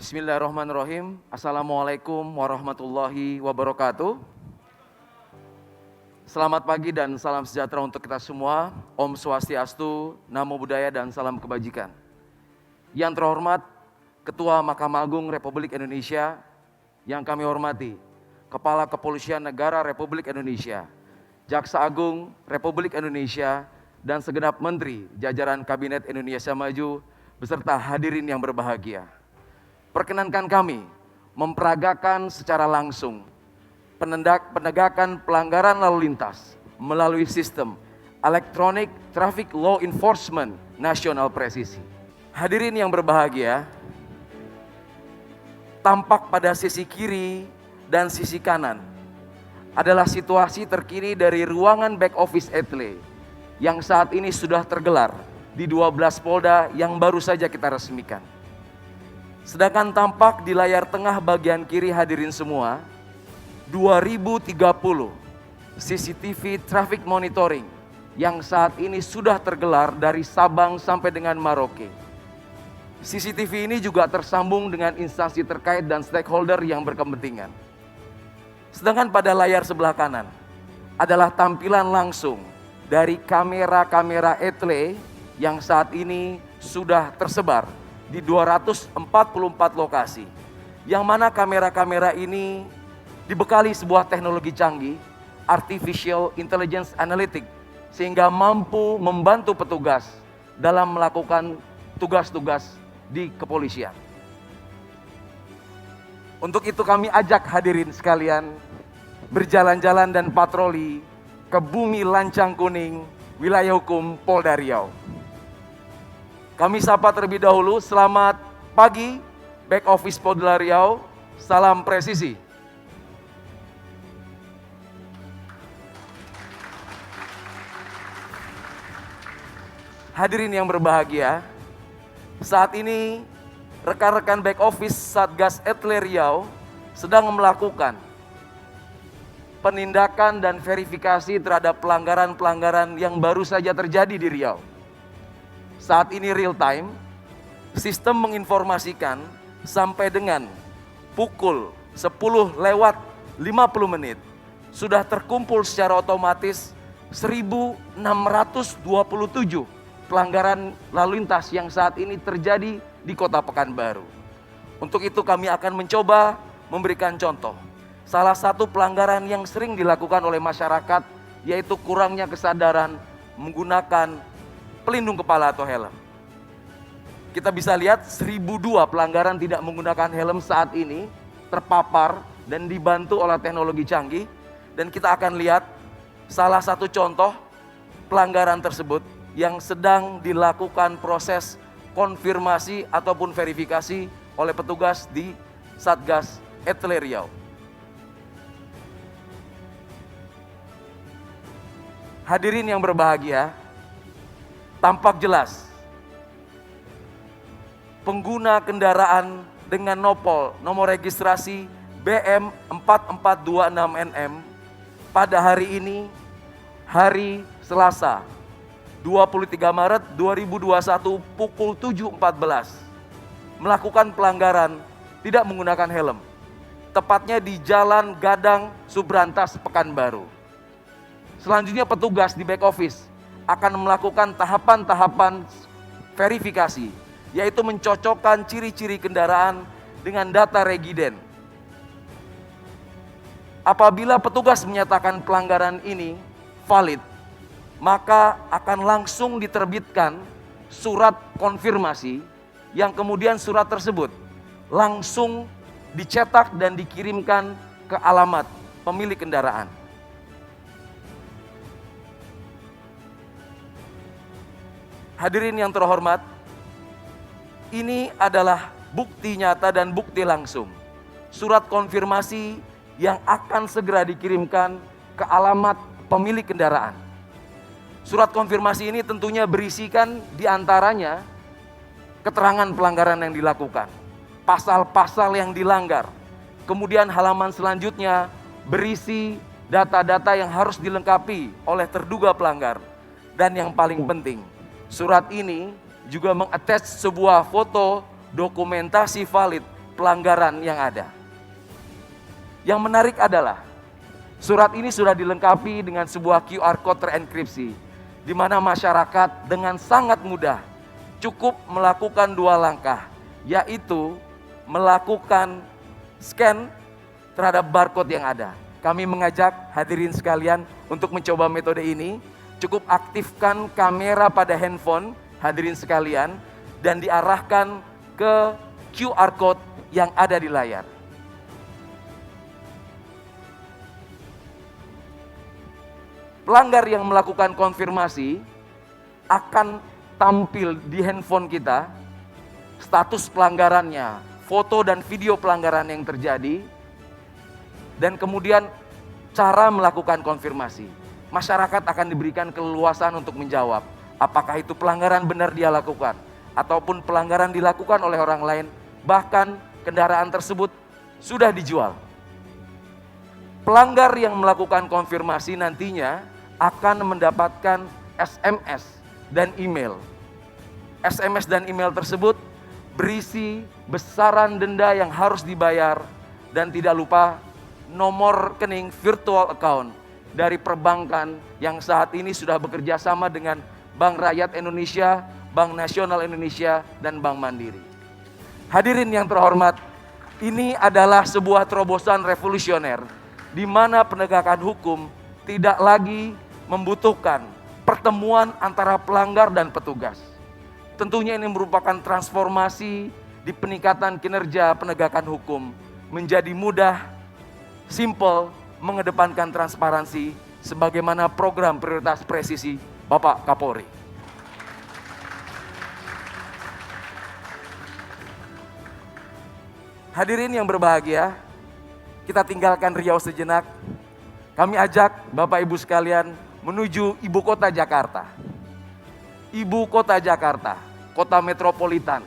Bismillahirrahmanirrahim. Assalamualaikum warahmatullahi wabarakatuh. Selamat pagi dan salam sejahtera untuk kita semua. Om Swastiastu, Namo Buddhaya dan salam kebajikan. Yang terhormat Ketua Mahkamah Agung Republik Indonesia, yang kami hormati Kepala Kepolisian Negara Republik Indonesia, Jaksa Agung Republik Indonesia, dan segenap Menteri jajaran Kabinet Indonesia Maju beserta hadirin yang berbahagia. Perkenankan kami memperagakan secara langsung penegakan pelanggaran lalu lintas melalui sistem Electronic Traffic Law Enforcement Nasional Presisi. Hadirin yang berbahagia, tampak pada sisi kiri dan sisi kanan adalah situasi terkini dari ruangan back office Etle yang saat ini sudah tergelar di 12 Polda yang baru saja kita resmikan. Sedangkan tampak di layar tengah bagian kiri hadirin semua, 2030 CCTV traffic monitoring yang saat ini sudah tergelar dari Sabang sampai dengan Merauke. CCTV ini juga tersambung dengan instansi terkait dan stakeholder yang berkepentingan. Sedangkan pada layar sebelah kanan adalah tampilan langsung dari kamera-kamera Etle yang saat ini sudah tersebar di 244 lokasi. Yang mana kamera-kamera ini dibekali sebuah teknologi canggih, Artificial Intelligence Analytics, sehingga mampu membantu petugas dalam melakukan tugas-tugas di kepolisian. Untuk itu kami ajak hadirin sekalian berjalan-jalan dan patroli ke bumi Lancang Kuning, wilayah hukum Polda Riau. Kami sapa terlebih dahulu, selamat pagi back office Polda Riau, salam presisi. Hadirin yang berbahagia, saat ini rekan-rekan back office Satgas Etle Riau sedang melakukan penindakan dan verifikasi terhadap pelanggaran-pelanggaran yang baru saja terjadi di Riau. Saat ini real time, sistem menginformasikan sampai dengan pukul 10 lewat 50 menit sudah terkumpul secara otomatis 1627 pelanggaran lalu lintas yang saat ini terjadi di Kota Pekanbaru. Untuk itu kami akan mencoba memberikan contoh. Salah satu pelanggaran yang sering dilakukan oleh masyarakat yaitu kurangnya kesadaran menggunakan pelindung kepala atau helm. Kita bisa lihat 1002 pelanggaran tidak menggunakan helm saat ini terpapar dan dibantu oleh teknologi canggih. Dan kita akan lihat salah satu contoh pelanggaran tersebut yang sedang dilakukan proses konfirmasi ataupun verifikasi oleh petugas di Satgas Etle Riau. Hadirin yang berbahagia, tampak jelas pengguna kendaraan dengan nomor registrasi BM 4426NM pada hari ini, hari Selasa 23 Maret 2021 pukul 7.14 melakukan pelanggaran tidak menggunakan helm, tepatnya di Jalan Gadang Subrantas Pekanbaru. Selanjutnya petugas di back office akan melakukan tahapan-tahapan verifikasi, yaitu mencocokkan ciri-ciri kendaraan dengan data regiden. Apabila petugas menyatakan pelanggaran ini valid, maka akan langsung diterbitkan surat konfirmasi yang kemudian surat tersebut langsung dicetak dan dikirimkan ke alamat pemilik kendaraan. Hadirin yang terhormat, ini adalah bukti nyata dan bukti langsung. Surat konfirmasi yang akan segera dikirimkan ke alamat pemilik kendaraan. Surat konfirmasi ini tentunya berisikan diantaranya keterangan pelanggaran yang dilakukan, pasal-pasal yang dilanggar, kemudian halaman selanjutnya berisi data-data yang harus dilengkapi oleh terduga pelanggar. Dan yang paling penting, surat ini juga mengattach sebuah foto dokumentasi valid pelanggaran yang ada. Yang menarik adalah surat ini sudah dilengkapi dengan sebuah QR code terenkripsi, di mana masyarakat dengan sangat mudah cukup melakukan 2 langkah, yaitu melakukan scan terhadap barcode yang ada. Kami mengajak hadirin sekalian untuk mencoba metode ini. Cukup aktifkan kamera pada handphone hadirin sekalian dan diarahkan ke QR code yang ada di layar. Pelanggar yang melakukan konfirmasi akan tampil di handphone kita status pelanggarannya, foto dan video pelanggaran yang terjadi, dan kemudian cara melakukan konfirmasi. Masyarakat akan diberikan keleluasan untuk menjawab apakah itu pelanggaran benar dia lakukan ataupun pelanggaran dilakukan oleh orang lain, bahkan kendaraan tersebut sudah dijual. Pelanggar yang melakukan konfirmasi nantinya akan mendapatkan SMS dan email. SMS dan email tersebut berisi besaran denda yang harus dibayar dan tidak lupa nomor rekening virtual account dari perbankan yang saat ini sudah bekerja sama dengan Bank Rakyat Indonesia, Bank Nasional Indonesia, dan Bank Mandiri. Hadirin yang terhormat, ini adalah sebuah terobosan revolusioner di mana penegakan hukum tidak lagi membutuhkan pertemuan antara pelanggar dan petugas. Tentunya ini merupakan transformasi di peningkatan kinerja penegakan hukum menjadi mudah, simple, mengedepankan transparansi sebagaimana program prioritas presisi Bapak Kapolri. Hadirin yang berbahagia, kita tinggalkan Riau sejenak. Kami ajak Bapak Ibu sekalian menuju ibu kota Jakarta. Ibu kota Jakarta, kota metropolitan,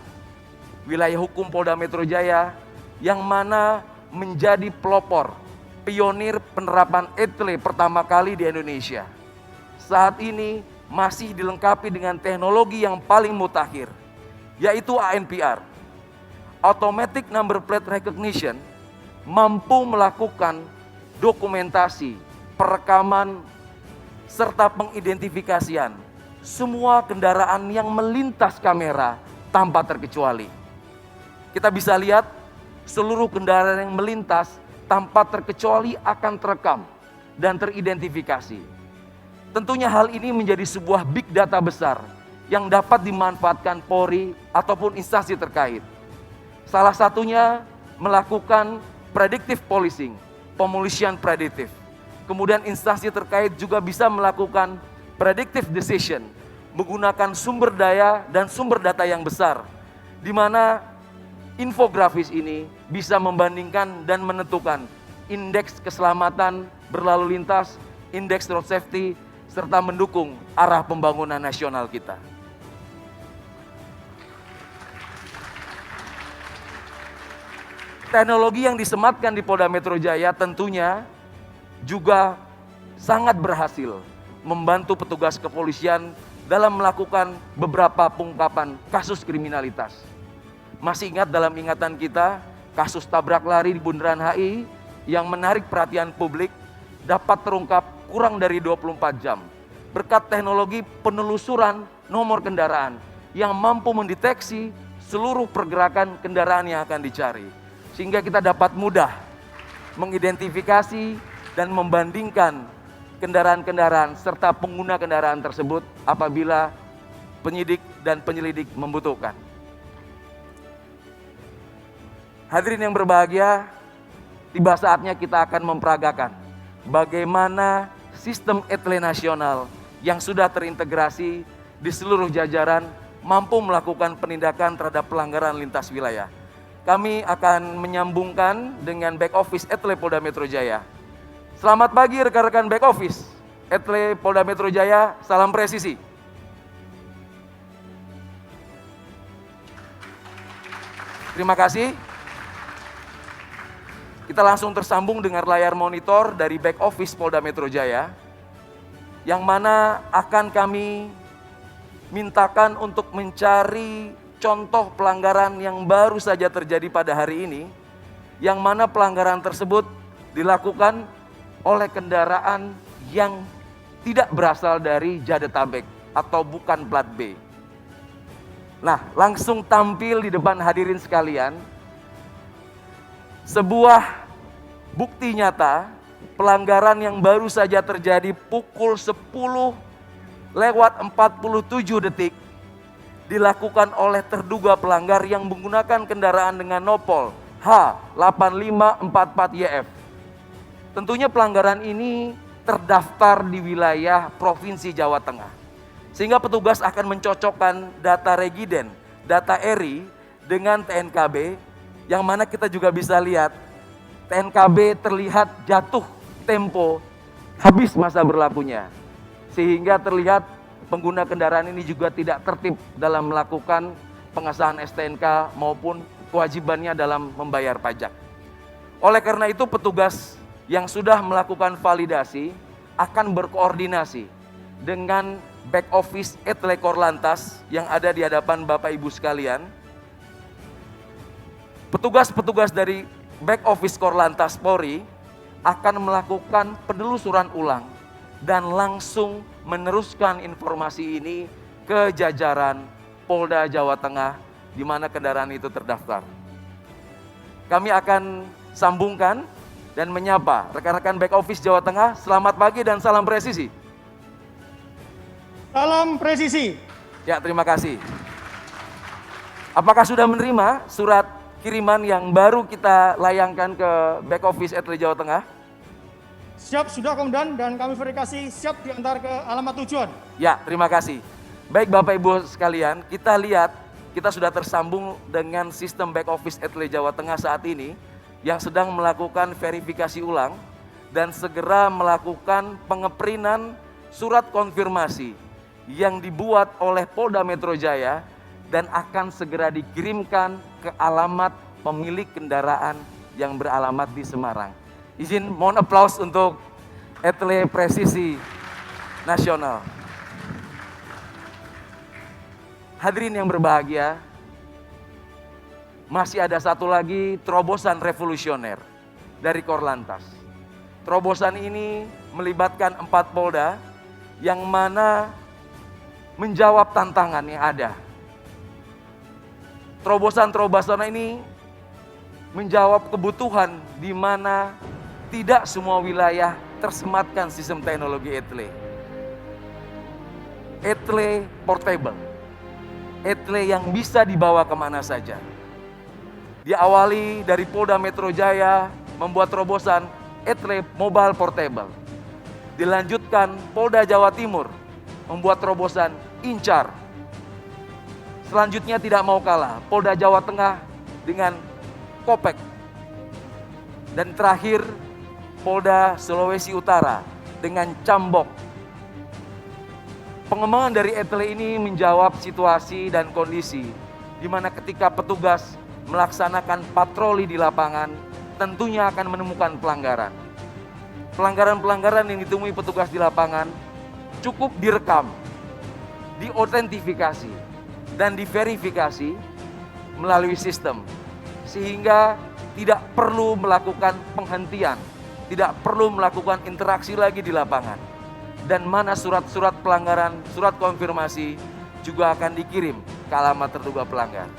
wilayah hukum Polda Metro Jaya yang mana menjadi pelopor, pionir penerapan ETLE pertama kali di Indonesia. Saat ini masih dilengkapi dengan teknologi yang paling mutakhir, yaitu ANPR, Automatic Number Plate Recognition, mampu melakukan dokumentasi, perekaman, serta pengidentifikasian semua kendaraan yang melintas kamera tanpa terkecuali. Kita bisa lihat seluruh kendaraan yang melintas tanpa terkecuali akan terekam dan teridentifikasi. Tentunya hal ini menjadi sebuah big data besar yang dapat dimanfaatkan Polri ataupun instansi terkait. Salah satunya melakukan predictive policing, pemolisian prediktif. Kemudian instansi terkait juga bisa melakukan predictive decision menggunakan sumber daya dan sumber data yang besar, di mana infografis ini bisa membandingkan dan menentukan indeks keselamatan berlalu lintas, indeks road safety, serta mendukung arah pembangunan nasional kita. Teknologi yang disematkan di Polda Metro Jaya tentunya juga sangat berhasil membantu petugas kepolisian dalam melakukan beberapa pengungkapan kasus kriminalitas. Masih ingat dalam ingatan kita kasus tabrak lari di Bundaran HI yang menarik perhatian publik dapat terungkap kurang dari 24 jam berkat teknologi penelusuran nomor kendaraan yang mampu mendeteksi seluruh pergerakan kendaraan yang akan dicari, sehingga kita dapat mudah mengidentifikasi dan membandingkan kendaraan-kendaraan serta pengguna kendaraan tersebut apabila penyidik dan penyelidik membutuhkan. Hadirin yang berbahagia, tiba saatnya kita akan memperagakan bagaimana sistem ETLE nasional yang sudah terintegrasi di seluruh jajaran mampu melakukan penindakan terhadap pelanggaran lintas wilayah. Kami akan menyambungkan dengan back office ETLE Polda Metro Jaya. Selamat pagi rekan-rekan back office ETLE Polda Metro Jaya, salam presisi. Terima kasih. Kita langsung tersambung dengan layar monitor dari back office Polda Metro Jaya, yang mana akan kami mintakan untuk mencari contoh pelanggaran yang baru saja terjadi pada hari ini, yang mana pelanggaran tersebut dilakukan oleh kendaraan yang tidak berasal dari Jabodetabek atau bukan plat B. Nah, langsung tampil di depan hadirin sekalian sebuah bukti nyata pelanggaran yang baru saja terjadi pukul 10:47 detik dilakukan oleh terduga pelanggar yang menggunakan kendaraan dengan nopol H8544YF. Tentunya pelanggaran ini terdaftar di wilayah Provinsi Jawa Tengah. Sehingga petugas akan mencocokkan data regiden, data ERI dengan TNKB, yang mana kita juga bisa lihat TNKB terlihat jatuh tempo habis masa berlakunya. Sehingga terlihat pengguna kendaraan ini juga tidak tertib dalam melakukan pengesahan STNK maupun kewajibannya dalam membayar pajak. Oleh karena itu petugas yang sudah melakukan validasi akan berkoordinasi dengan back office Etle Korlantas yang ada di hadapan Bapak Ibu sekalian. Petugas-petugas dari back office Korlantas Polri akan melakukan penelusuran ulang dan langsung meneruskan informasi ini ke jajaran Polda Jawa Tengah di mana kendaraan itu terdaftar. Kami akan sambungkan dan menyapa rekan-rekan back office Jawa Tengah. Selamat pagi dan salam presisi. Salam presisi. Ya, terima kasih. Apakah sudah menerima surat kiriman yang baru kita layangkan ke back office Etle Jawa Tengah? Siap, sudah Komandan, dan kami verifikasi siap diantar ke alamat tujuan. Ya, terima kasih. Baik Bapak Ibu sekalian, kita lihat kita sudah tersambung dengan sistem back office Etle Jawa Tengah saat ini yang sedang melakukan verifikasi ulang dan segera melakukan pengeprinan surat konfirmasi yang dibuat oleh Polda Metro Jaya dan akan segera dikirimkan ke alamat pemilik kendaraan yang beralamat di Semarang. Izin mohon aplaus untuk Etle Presisi Nasional. Hadirin yang berbahagia, masih ada satu lagi terobosan revolusioner dari Korlantas. Terobosan ini melibatkan 4 Polda yang mana menjawab tantangan yang ada. Terobosan ini menjawab kebutuhan di mana tidak semua wilayah tersematkan sistem teknologi Etle. Etle portable. Etle yang bisa dibawa kemana saja. Diawali dari Polda Metro Jaya membuat terobosan Etle Mobile Portable. Dilanjutkan Polda Jawa Timur membuat terobosan Incar. Selanjutnya tidak mau kalah, Polda Jawa Tengah dengan Kopek. Dan terakhir Polda Sulawesi Utara dengan Cambok. Pengembangan dari Etle ini menjawab situasi dan kondisi di mana ketika petugas melaksanakan patroli di lapangan tentunya akan menemukan pelanggaran. Pelanggaran-pelanggaran yang ditemui petugas di lapangan cukup direkam, diautentifikasi, dan diverifikasi melalui sistem. Sehingga tidak perlu melakukan penghentian, tidak perlu melakukan interaksi lagi di lapangan. Dan mana surat-surat pelanggaran, surat konfirmasi juga akan dikirim ke alamat terduga pelanggar.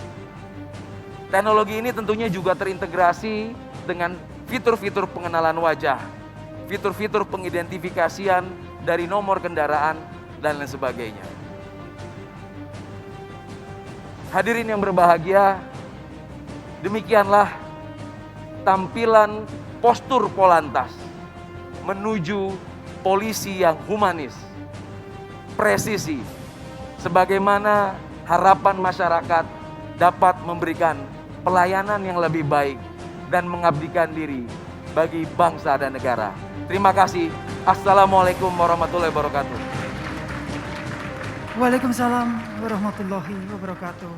Teknologi ini tentunya juga terintegrasi dengan fitur-fitur pengenalan wajah, fitur-fitur pengidentifikasian dari nomor kendaraan, dan lain sebagainya. Hadirin yang berbahagia, demikianlah tampilan postur Polantas menuju polisi yang humanis, presisi, sebagaimana harapan masyarakat dapat memberikan pelayanan yang lebih baik dan mengabdikan diri bagi bangsa dan negara. Terima kasih. Assalamualaikum warahmatullahi wabarakatuh. Waalaikumsalam warahmatullahi wabarakatuh.